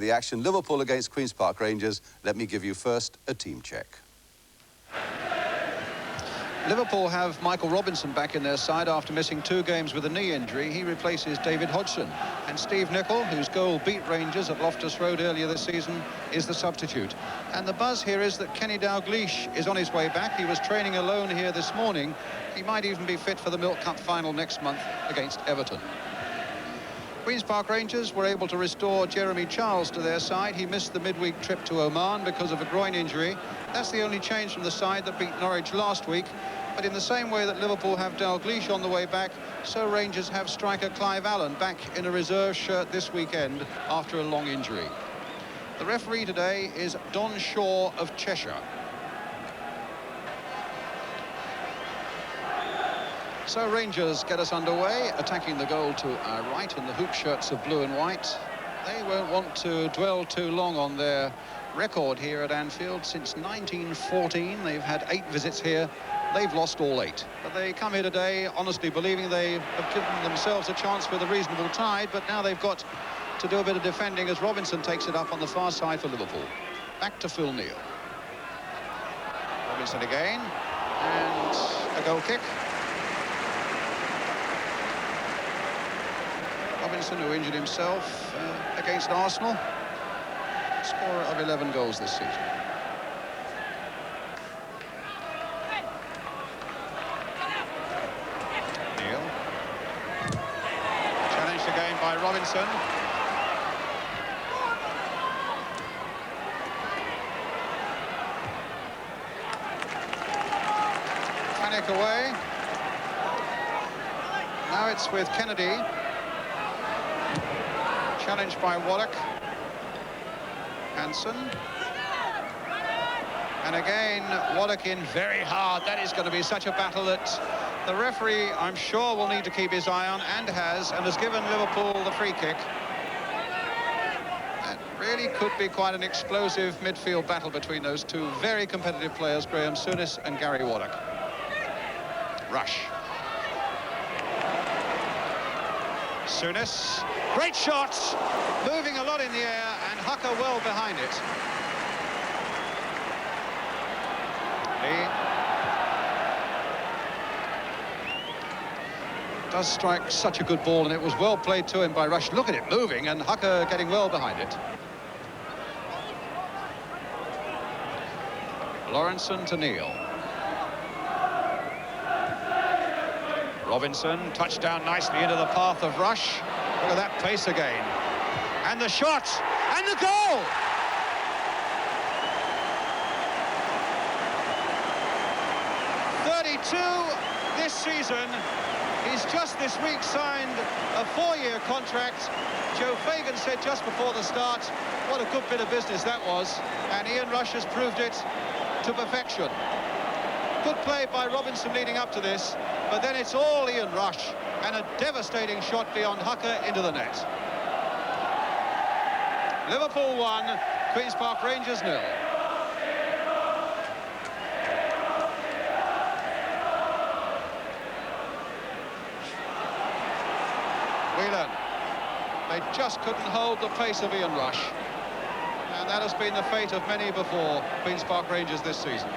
The action, Liverpool against Queen's Park Rangers. Let me give you first a team check. Liverpool have Michael Robinson back in their side after missing 2 games with a knee injury. He replaces David Hodgson. And Steve Nicol, whose goal beat Rangers at Loftus Road earlier this season, is the substitute. And the buzz here is that Kenny Dalglish is on his way back. He was training alone here this morning. He might even be fit for the Milk Cup final next month against Everton. Queen's Park Rangers were able to restore Jeremy Charles to their side. He missed the midweek trip to Oman because of a groin injury. That's the only change from the side that beat Norwich last week. But in the same way that Liverpool have Dalglish on the way back, so Rangers have striker Clive Allen back in a reserve shirt this weekend after a long injury. The referee today is Don Shaw of Cheshire. So Rangers get us underway, attacking the goal to our right in the hoop shirts of blue and white. They won't want to dwell too long on their record here at Anfield. Since 1914, they've had 8 visits here. They've lost all 8. But they come here today honestly believing they have given themselves a chance with a reasonable tide, but now they've got to do a bit of defending as Robinson takes it up on the far side for Liverpool. Back to Phil Neal. Robinson again, and a goal kick. Robinson, who injured himself against Arsenal, scorer of 11 goals this season. Neal. Challenged again by Robinson. Panic away. Now it's with Kennedy. Challenged by Wallach. Hansen. And again, Wallach in very hard. That is going to be such a battle that the referee, I'm sure, will need to keep his eye on, and has given Liverpool the free kick. That really could be quite an explosive midfield battle between those 2 very competitive players, Graham Souness and Gary Wallach. Rush. Souness. Great shot, moving a lot in the air, and Hucker well behind it. Lee does strike such a good ball, and it was well played to him by Rush. Look at it moving, and Hucker getting well behind it. Lawrenson to Neal. Robinson touched down nicely into the path of Rush. Look at that pace again. And the shot, and the goal! This season. He's just this week signed a 4-year contract. Joe Fagan said just before the start, what a good bit of business that was. And Ian Rush has proved it to perfection. Good play by Robinson leading up to this, but then it's all Ian Rush, and a devastating shot beyond Hucker into the net. Liverpool 1, Queen's Park Rangers 0. Whelan. They just couldn't hold the pace of Ian Rush, and that has been the fate of many before Queen's Park Rangers this season.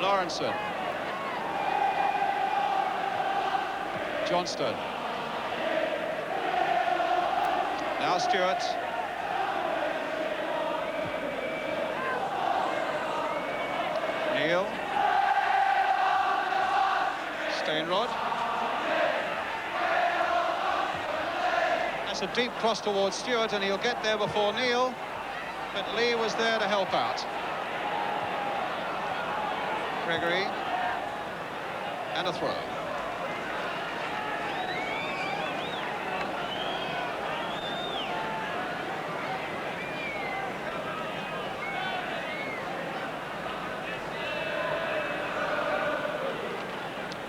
Lawrenson. Johnston. Now Stewart. Neal. Stainrod. That's a deep cross towards Stewart, and he'll get there before Neal, but Lee was there to help out. Gregory. And a throw.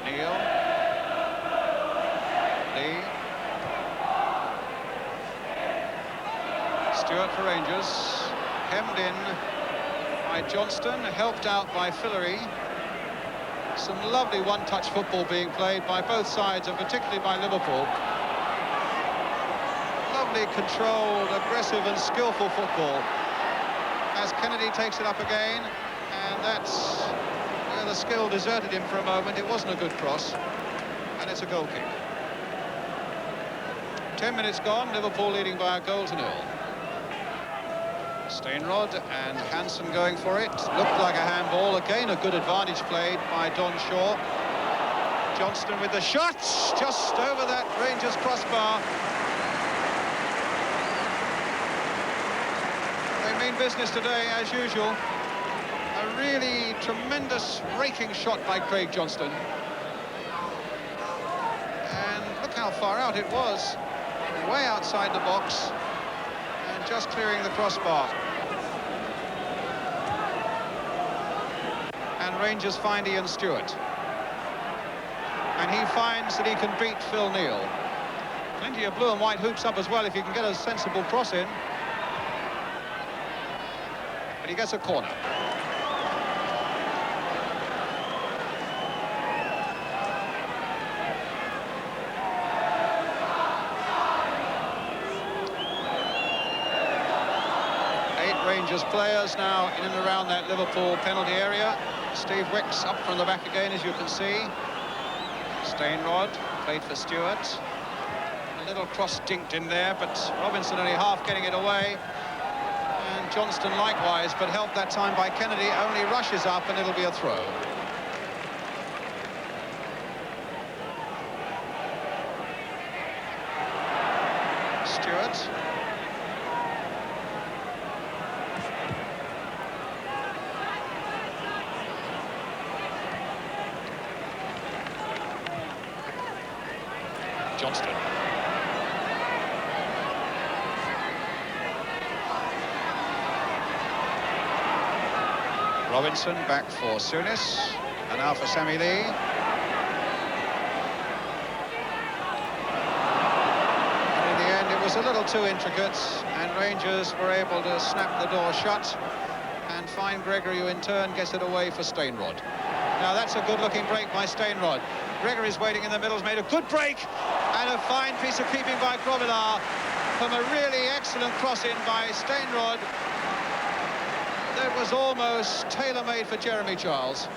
Neal. Lee. Stewart for Rangers. Hemmed in by Johnston, helped out by Fillery. Some lovely one-touch football being played by both sides, and particularly by Liverpool. extremely controlled, aggressive and skillful football. As Kennedy takes it up again, and that's where the skill deserted him for a moment. It wasn't a good cross, and it's a goal kick. 10 minutes gone, Liverpool leading by a goal to 0. Steinrod and Hansen going for it. Looked like a handball. Again, a good advantage played by Don Shaw. Johnston with the shot, just over that Rangers crossbar. They mean business today, as usual. A really tremendous raking shot by Craig Johnston. And look how far out it was. Way outside the box. And just clearing the crossbar. And Rangers find Ian Stewart. And he finds that he can beat Phil Neal. Plenty of blue and white hoops up as well if you can get a sensible cross in. But he gets a corner. Rangers players now in and around that Liverpool penalty area. Steve Wicks up from the back again, as you can see. Steinrod played for Stewart. A little cross dinked in there, but Robinson only half getting it away. And Johnston likewise, but helped that time by Kennedy. Only rushes up and it'll be a throw. Stewart. Johnston. Robinson back for Souness, and now for Sammy Lee. And in the end, it was a little too intricate, and Rangers were able to snap the door shut and find Gregory, who in turn gets it away for Steinrod. Now that's a good-looking break by Steinrod. Gregory's waiting in the middle, has made a good break, and a fine piece of keeping by Grobbelaar from a really excellent cross-in by Steinrod. That was almost tailor-made for Jeremy Charles.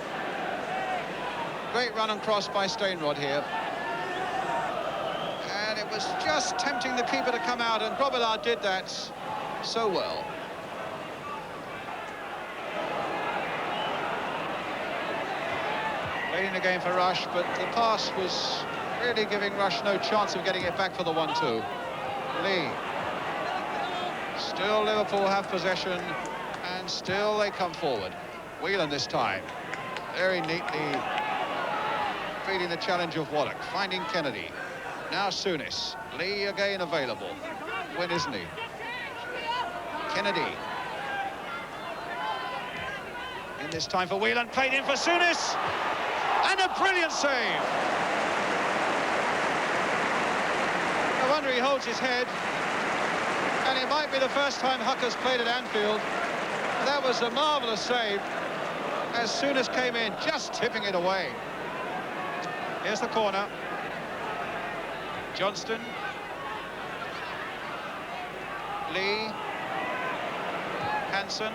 Great run and cross by Steinrod here. And it was just tempting the keeper to come out, and Grobbelaar did that so well. Waiting again for Rush, but the pass was really giving Rush no chance of getting it back for the 1-2. Lee. Still Liverpool have possession, and still they come forward. Whelan this time. Very neatly beating the challenge of Waddock, finding Kennedy. Now Souness. Lee again available. When isn't he? Kennedy. In this time for Whelan, played in for Souness. And a brilliant save. No wonder he holds his head. And it might be the first time Hucker's played at Anfield. That was a marvellous save as Souness came in, just tipping it away. Here's the corner. Johnston. Lee. Hansen.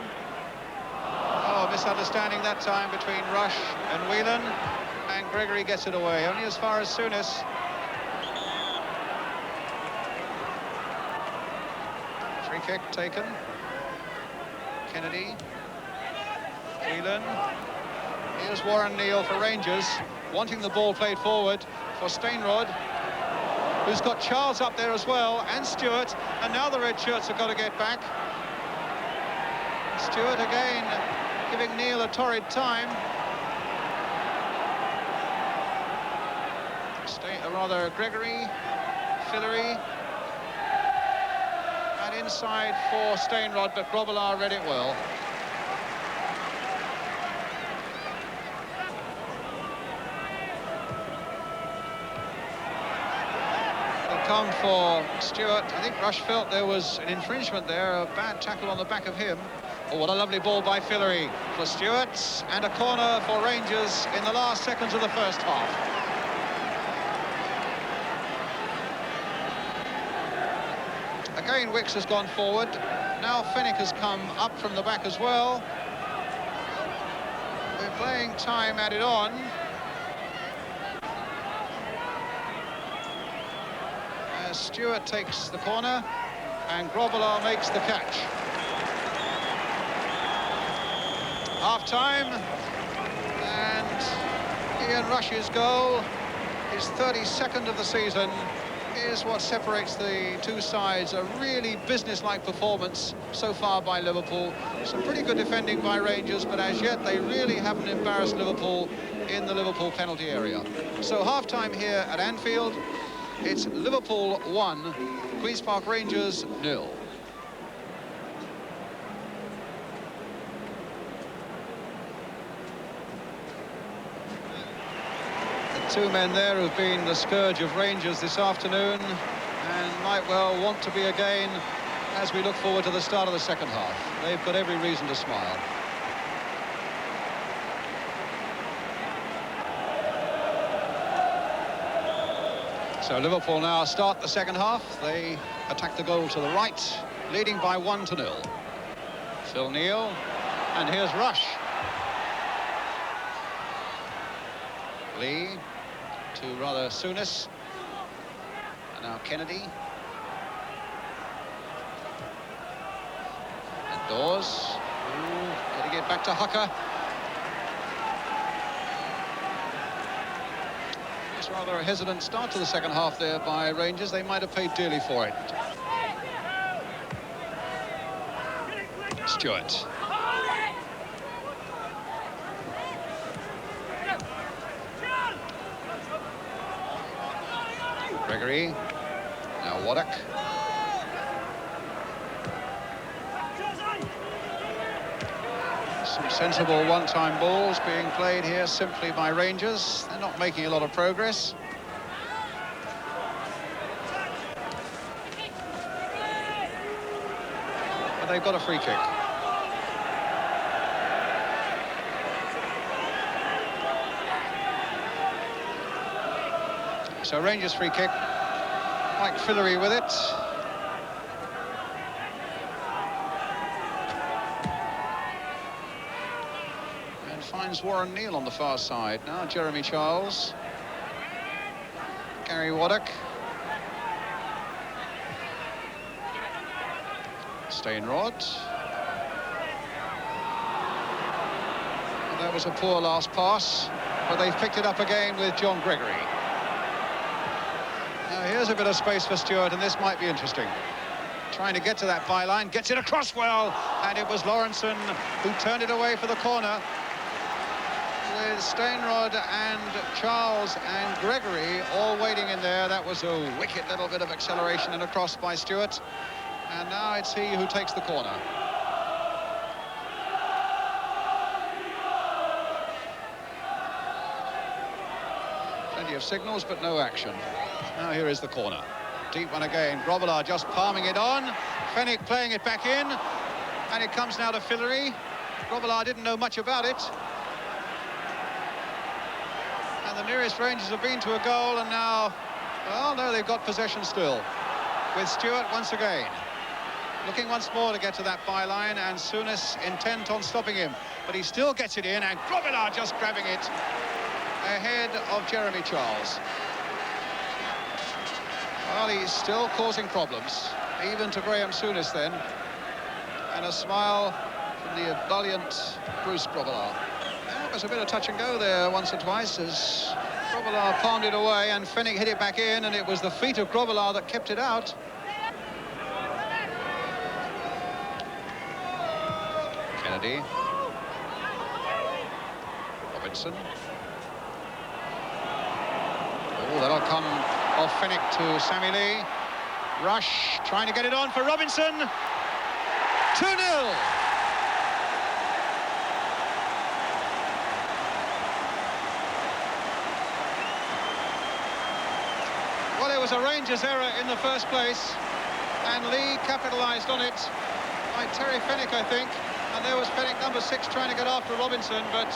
Oh, misunderstanding that time between Rush and Whelan. And Gregory gets it away, only as far as Souness. Free kick taken. Kennedy. Whelan. Here's Warren Neal for Rangers, wanting the ball played forward for Steinrod, who's got Charles up there as well, and Stewart, and now the red shirts have got to get back. Stewart again giving Neal a torrid time. Gregory, Fillery, and inside for Steinrod, but Grobbelaar read it well. Come for Stewart. I think Rush felt there was an infringement there, a bad tackle on the back of him. Oh, what a lovely ball by Fillery for Stewart, and a corner for Rangers in the last seconds of the first half. Again, Wicks has gone forward. Now Fennick has come up from the back as well. We're playing time added on. As Stewart takes the corner and Grobbelaar makes the catch. Half-time, and Ian Rush's goal, his 32nd of the season, is what separates the two sides. A really business-like performance so far by Liverpool. Some pretty good defending by Rangers, but as yet they really haven't embarrassed Liverpool in the Liverpool penalty area. So half-time here at Anfield. It's Liverpool 1, Queen's Park Rangers 0. Two men there who've been the scourge of Rangers this afternoon and might well want to be again as we look forward to the start of the second half. They've got every reason to smile. So Liverpool now start the second half. They attack the goal to the right, leading by 1-0. Phil Neal, and here's Rush. Lee to rather Souness, and now Kennedy, and Dawes, getting it back to Hooker. It's rather a hesitant start to the second half there by Rangers. They might have paid dearly for it. Stewart. Gregory, now Waddock. Some sensible one-time balls being played here simply by Rangers. They're not making a lot of progress. But they've got a free kick. So Rangers free kick, Mike Fillery with it. And finds Warren Neal on the far side. Now Jeremy Charles. Gary Waddock. Stainrod. That was a poor last pass, but they've picked it up again with John Gregory. Now here's a bit of space for Stewart, and this might be interesting. Trying to get to that byline, gets it across well, and it was Lawrenson who turned it away for the corner. With Stainrod and Charles and Gregory all waiting in there. That was a wicked little bit of acceleration and a cross by Stewart. And now it's he who takes the corner. Plenty of signals, but no action. Now here is the corner. Deep one again. Grobbelaar just palming it on. Fennick playing it back in. And it comes now to Fillery. Grobbelaar didn't know much about it. And the nearest Rangers have been to a goal, and now, well, no, they've got possession still. With Stewart once again. Looking once more to get to that byline, and Souness intent on stopping him. But he still gets it in, and Grobbelaar just grabbing it ahead of Jeremy Charles. Well, he's still causing problems, even to Graham Souness then. And a smile from the ebullient Bruce Grobbelaar. There was a bit of touch and go there once or twice as Grobbelaar palmed it away and Fennick hit it back in, and it was the feet of Grobbelaar that kept it out. Kennedy. Robinson. Oh, that'll come off Fennick to Sammy Lee. Rush trying to get it on for Robinson. 2-0. Well, it was a Rangers error in the first place, and Lee capitalised on it by Terry Fennick, I think. And there was Fennick, number 6, trying to get after Robinson, but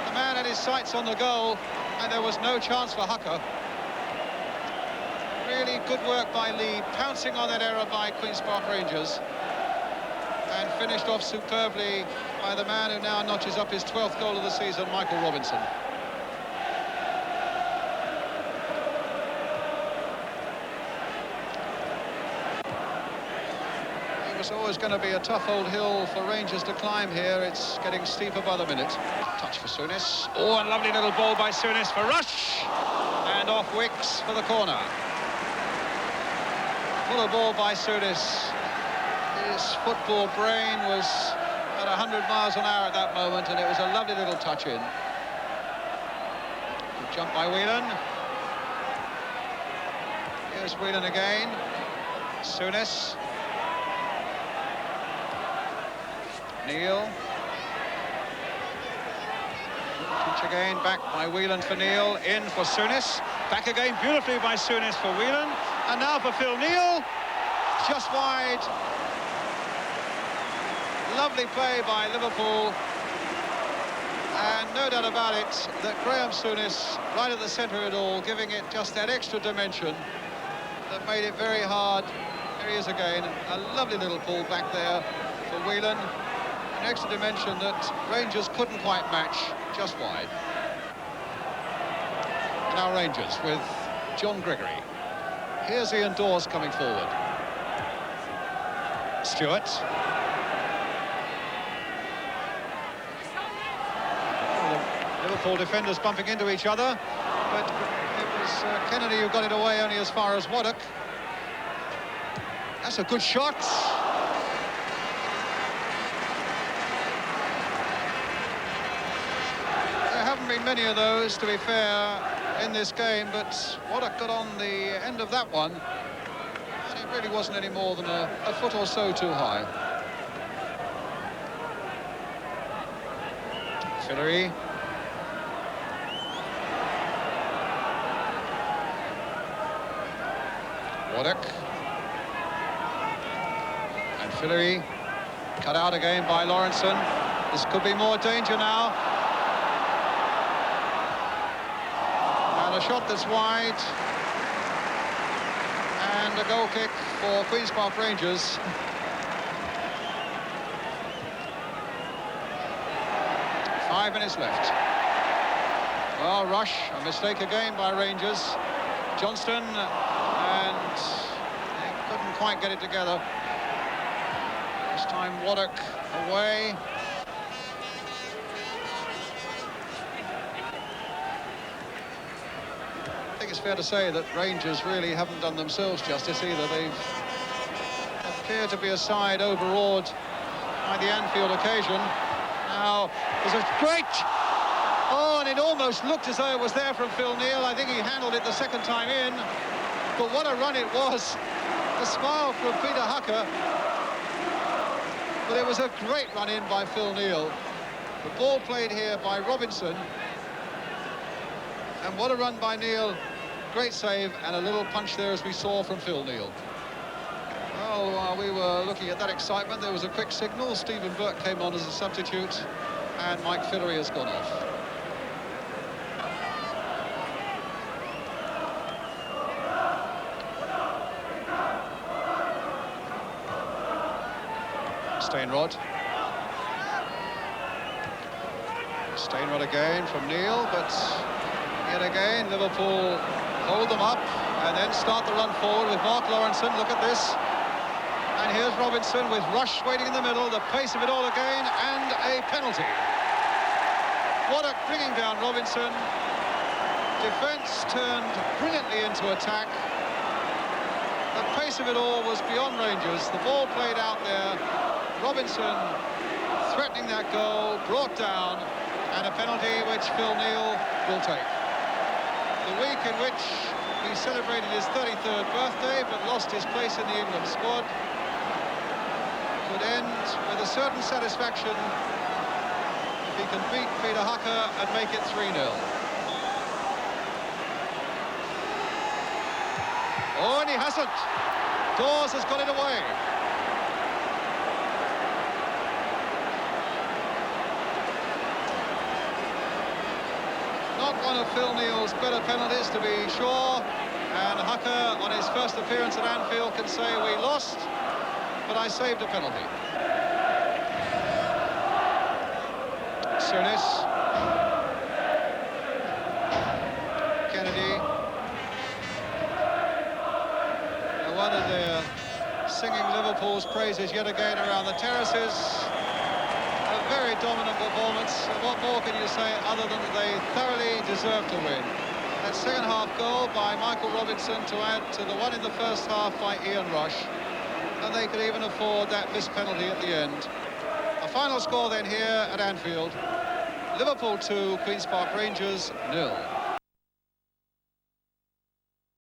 the man had his sights on the goal, and there was no chance for Hooker. really good work by Lee, pouncing on that error by Queen's Park Rangers, and finished off superbly by the man who now notches up his 12th goal of the season, Michael Robinson. It was always going to be a tough old hill for Rangers to climb here. It's getting steeper by the minute. Touch for Souness. Oh, a lovely little ball by Souness for Rush. And off Wicks for the corner. Full ball by Souness. His football brain was at 100 miles an hour at that moment, and it was a lovely little touch in. Good jump by Whelan. Here's Whelan again. Souness. Neil. Touch again, back by Whelan for Neil, in for Souness. Back again beautifully by Souness for Whelan. And now for Phil Neal. Just wide. Lovely play by Liverpool. And no doubt about it that Graham Souness, right at the centre of it all, giving it just that extra dimension that made it very hard. Here he is again. A lovely little pull back there for Whelan. An extra dimension that Rangers couldn't quite match, just wide. And now Rangers with John Gregory. Here's Ian Dawes coming forward. Stewart. Liverpool defenders bumping into each other, but it was Kennedy who got it away only as far as Waddock. That's a good shot. There haven't been many of those, to be fair, in this game, but Waddock got on the end of that one, and it really wasn't any more than a foot or so too high. Fillery. Waddock. And Fillery cut out again by Lawrenson. This could be more danger now. And a shot that's wide. And a goal kick for Queen's Park Rangers. Five minutes left. Well, Rush, a mistake again by Rangers. Johnston, and they couldn't quite get it together. This time Waddock away. I think it's fair to say that Rangers really haven't done themselves justice either. They've appeared to be a side overawed by the Anfield occasion. Now, there's a great... Oh, and it almost looked as though it was there from Phil Neal. I think he handled it the second time in. But what a run it was. A smile from Peter Hucker. But it was a great run in by Phil Neal. The ball played here by Robinson. And what a run by Neal. Great save, and a little punch there as we saw from Phil Neal. Well, while we were looking at that excitement, there was a quick signal. Stephen Burke came on as a substitute, and Mike Fillery has gone off. Stainrod. Stainrod again from Neal, but yet again Liverpool hold them up and then start the run forward with Mark Lawrenson. Look at this. And here's Robinson with Rush waiting in the middle, the pace of it all again, and a penalty. Waddock bringing down Robinson. Defence turned brilliantly into attack. The pace of it all was beyond Rangers. The ball played out there. Robinson threatening that goal, brought down, and a penalty which Phil Neal will take. The week in which he celebrated his 33rd birthday but lost his place in the England squad could end with a certain satisfaction if he can beat Peter Hucker and make it 3-0. Oh, and he hasn't. Dawes has got it away. Not one of Phil Neal's better penalties, to be sure, And Hucker, on his first appearance at Anfield, can say we lost, but I saved a penalty. Souness. Kennedy. No wonder they're singing Liverpool's praises yet again around the terraces. A very dominant performance. What more can you say other than they thoroughly deserve to win? That second half goal by Michael Robinson to add to the one in the first half by Ian Rush. And they could even afford that missed penalty at the end. A final score then here at Anfield. Liverpool 2, Queen's Park Rangers 0.